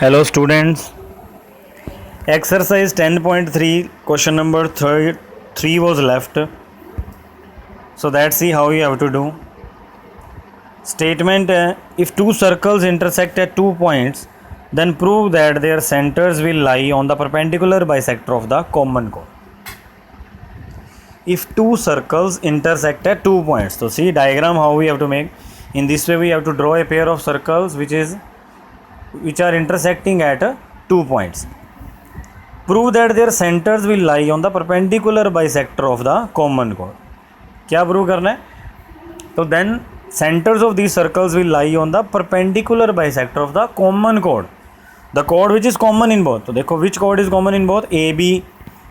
Hello students, exercise 10.3 question number 3 was left. So let's see how you have to do. Statement, if two circles intersect at 2 points, then prove that their centers will lie on the perpendicular bisector of the common chord. If two circles intersect at 2 points, so see diagram how we have to make. In this way we have to draw a pair of circles which are intersecting at 2 points. Prove that their centers will lie on the perpendicular bisector of the common chord. क्या prove करना है? तो then centers of these circles will lie on the perpendicular bisector of the common chord. The chord which is common in both. तो देखो which chord is common in both? AB.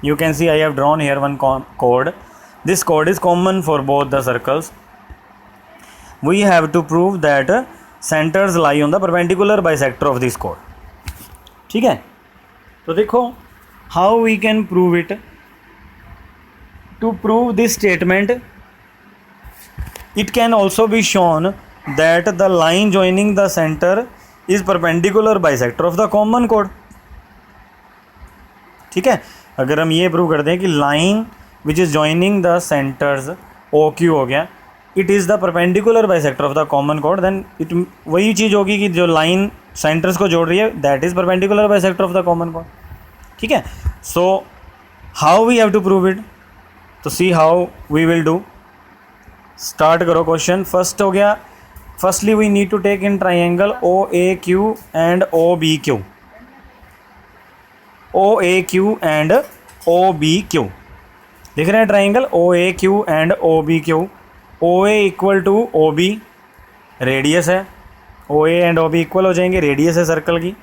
You can see I have drawn here one chord. This chord is common for both the circles. We have to prove that centers lie on the perpendicular bisector of this chord. ठीक है, तो देखो how we can prove it. To prove this statement, it can also be shown that the line joining the center is perpendicular bisector of the common chord. ठीक है, अगर हम ये prove करते हैं कि line which is joining the centres O Q हो गया, it is the perpendicular bisector of the common chord, then it वही चीज़ होगी कि जो लाइन सेंटर्स को जोड़ रही है that is perpendicular bisector of the common chord. ठीक है, so how we have to prove it. तो see how we will do. Start करो क्वेश्चन. फर्स्ट हो गया, firstly we need to take in triangle O A Q and O B Q. O A Q and O B Q दिख रहे हैं triangle O A Q and O B Q. O A equal to O B radius है, O A and O B equal हो जाएंगे, radius है circle की.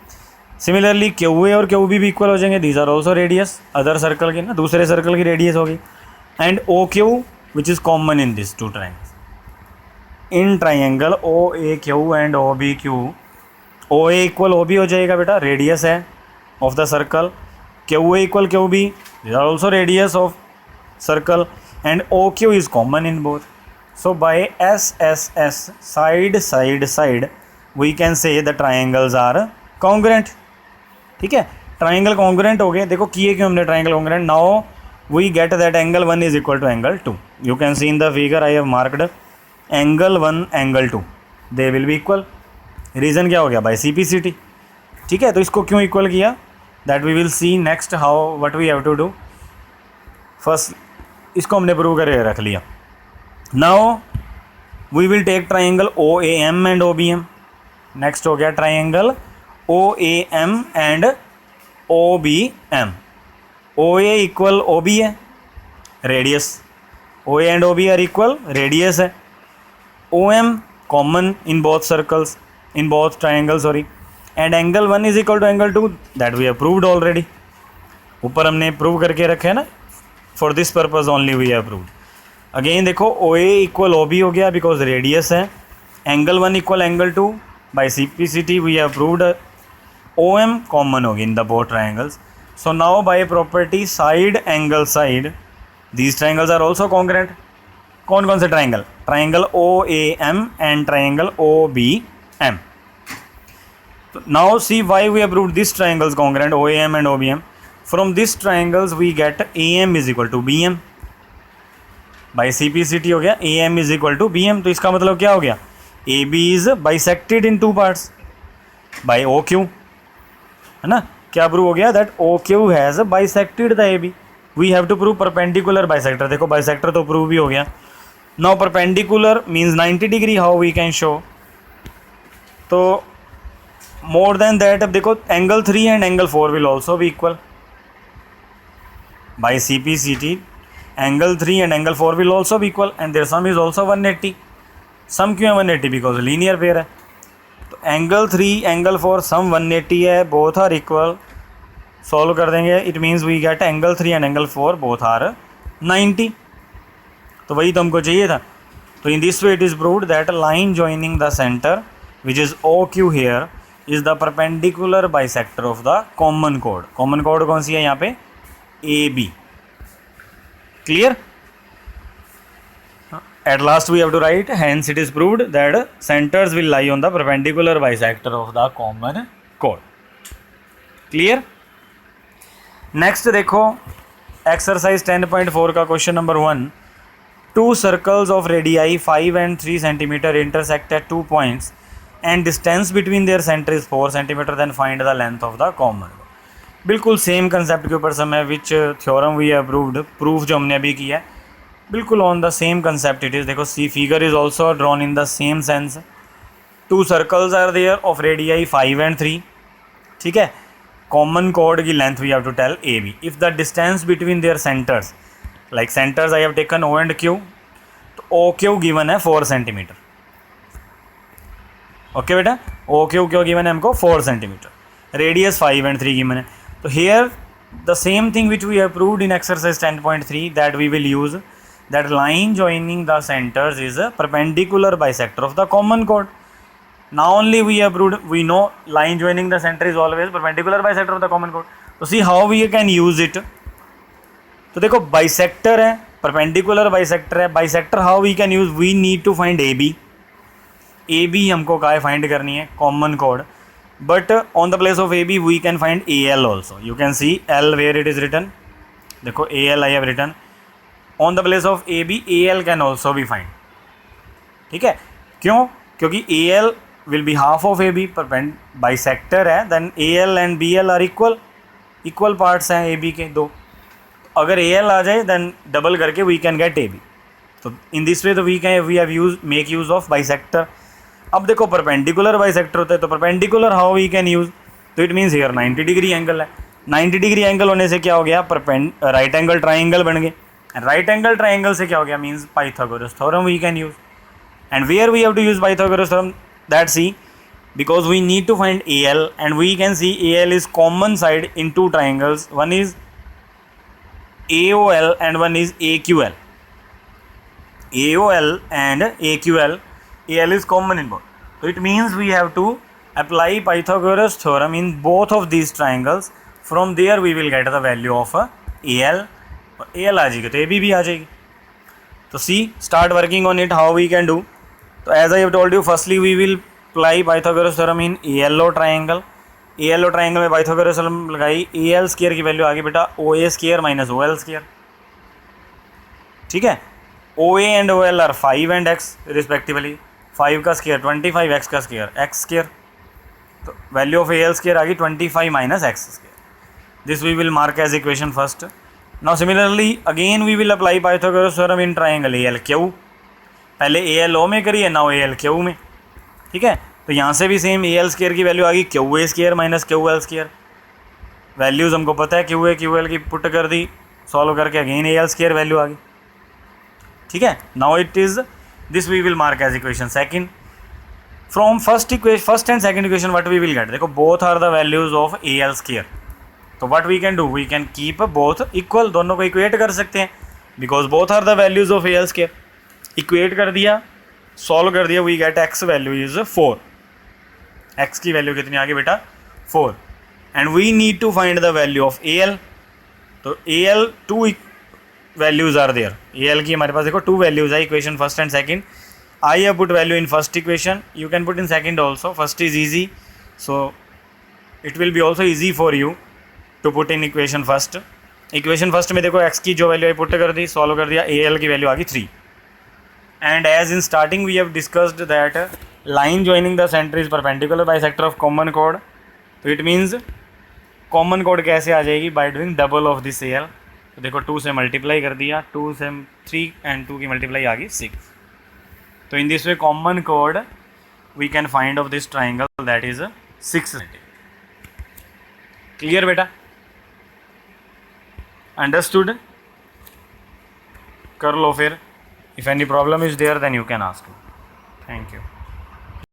Similarly Q A और Q B भी इक्वल हो जाएंगे, these are also radius other circle की ना, दूसरे सर्कल की रेडियस होगी. And O Q which is common in this two triangles. In triangle O A Q and O B Q, O A equal O B हो जाएगा बेटा, radius है of the circle. Q A equal Q B, these are also radius of circle. And O Q is common in both. So by SSS, side we can say the triangles are congruent. ठीक है, triangle congruent हो गए. देखो किए क्यों हमने triangle congruent. Now we get that angle 1 is equal to angle 2. You can see in the figure I have marked angle 1 angle 2 they will be equal. Reason क्या हो गया? By CPCT. ठीक है, तो इसको क्यों इक्वल किया that we will see next how what we have to do. First इसको हमने प्रूव करके रख लिया. Now we will take triangle OAM and OBM. Next हो गया triangle OAM and OBM. OA equal OB है, radius. OA and OB are equal, radius है. OM common in both circles, in both triangles sorry. And angle 1 is equal to angle 2 that we have proved already. ऊपर हमने prove करके रखे है ना, for this purpose only we have proved. Again देखो O A equal O B हो गया because radius है. Angle 1 equal angle 2 by CPCT we have proved. O M common होगी in the both triangles. So now by property side angle side these triangles are also congruent. कौन कौन से triangle? Triangle O A M and triangle O B M. Now see why we have proved this triangles congruent O A M and O B M. From this triangles we get A M is equal to B M. By CPCT हो गया A M is equal to B M. तो इसका मतलब क्या हो गया? A B is bisected in 2 parts by O Q, है ना. क्या प्रूव हो गया? That O Q has bisected the A B. We have to prove perpendicular bisector. देखो बाइसेक्टर तो प्रूव भी हो गया. Now perpendicular means 90 degree. How we can show? तो मोर देन दैट अब देखो angle 3 and angle 4 will also be equal by CPCT. Angle 3 and angle 4 will also be equal and their sum is also 180. सम क्यों है 180? Because linear pair है. तो angle 3 angle 4 सम 180 है, both are equal. Solve कर देंगे, it means we get angle 3 and angle 4 both are 90. तो वही तो हमको चाहिए था. तो in this way it is proved that line joining the centre which is O Q here is the perpendicular bisector of the common chord. Common chord कौन सी है यहाँ पे? A B. Clear? At last we have to write, hence it is proved that centers will lie on the perpendicular bisector of the common chord. Clear. Next देखो exercise 10.4 का question number 1, two circles of radii 5 and 3 centimetre intersect at 2 points and distance between their centre is 4 centimetre, then find the length of the common. बिल्कुल same concept के ऊपर समय which theorem we approved, proof जो हमने अभी किया है बिल्कुल on the same concept it is. देखो see figure is also drawn in the same sense. Two circles are there of radii 5 and 3, ठीक है। कॉमन कोड की length we have to tell A B. If the distance between their centres, like centres I have taken O and Q, तो O Q given है 4 centimetre. Okay बेटा, O Q Q given है हमको 4 centimetre, radius 5 and 3 given है। तो here the same thing which we have proved in exercise 10.3 that we will use, that line joining the centers is a perpendicular bisector of the common chord. Now only we have proved, we know line joining the center is always perpendicular bisector of the common chord. तो see how we can use it. तो देखो bisector है, perpendicular bisector है। Bisector how we can use, we need to find A B. A B हमको क्या find करनी है, common कोड। But on the place of A B we can find A L also. You can see L where it is written, देखो A L I have written on the place of A B, A L can also be find, ठीक है। क्यों, क्योंकि ए L will be half of A B, bisector है, then A L and B L are equal parts हैं A B के दो। अगर ए L आ जाए देन डबल करके we can get A B. तो इन दिस वे तो we have use make use of bisector. अब देखो परपेंडिकुलर बाइसेक्टर होता है, तो perpendicular how we can use, तो it means here 90 degree angle है। 90 डिग्री एंगल होने से क्या हो गया, राइट एंगल ट्राइंगल बन गए। राइट एंगल ट्राइंगल से क्या हो गया, means Pythagoras theorem we can use. And where we have to use Pythagoras theorem, that see, because we need to find AL and we can see AL is common side in two triangles, one is AOL and one is AQL. AOL and AQL, AL is common in both, so it means we have to apply Pythagoras theorem in both of these triangles. From there we will get the value of AL, और AL आ जाएगी तो AB भी आ जाएगी। तो see, start working on it, how we can do। तो as I have told you, firstly we will apply Pythagoras theorem in ALO triangle। ALO triangle में Pythagoras theorem लगाई, AL square की value आ गई बेटा OA square minus OL square, ठीक है। OA एंड OL are 5 and x respectively, 5 का स्क्वायर 25, x का स्क्वायर x स्क्वायर, तो वैल्यू ऑफ AL स्क्वायर आ गई 25 minus x square. This we will mark as equation first. Now similarly again we will apply Pythagoras theorem इन triangle ALQ। पहले ALO में करिए, now ALQ में, ठीक है। तो यहाँ से भी सेम AL स्क्वायर की वैल्यू आ गई QA square minus QL square. Values हमको पता है QA QL की पुट कर दी, सॉल्व करके अगेन AL स्क्वायर वैल्यू आ गई, ठीक है। Now it is this we will mark as equation second. From first and second equation what we will get, देखो both are the values of AL square. तो what we can do, we can keep both equal, दोनों को equate कर सकते हैं, because both are the values of AL square. Equate कर दिया, solve कर दिया, we get x value is 4। x की वैल्यू कितनी आ गई बेटा 4, and we need to find the value of AL। तो AL two values are there, AL की हमारे पास देखो 2 वैल्यूज है, equation first and second. I have put value in first equation, you can put in second also, first is easy, so it will be also easy for you to put in equation first. Equation first में देखो x की जो value I put कर दी, solve कर दिया, AL की value आ गई 3। And as in starting we have discussed that line joining the center is perpendicular bisector of common chord, तो it means common chord कैसे आ जाएगी, by doing double of this AL। तो देखो 2 से मल्टीप्लाई कर दिया, 2 से 3 एंड 2 की मल्टीप्लाई आ गई 6। तो in this way common chord we can find of this triangle, that is 6 centimeter। Clear बेटा, अंडरस्टूड, कर लो फिर। If any problem is there, then you can ask me. Thank you.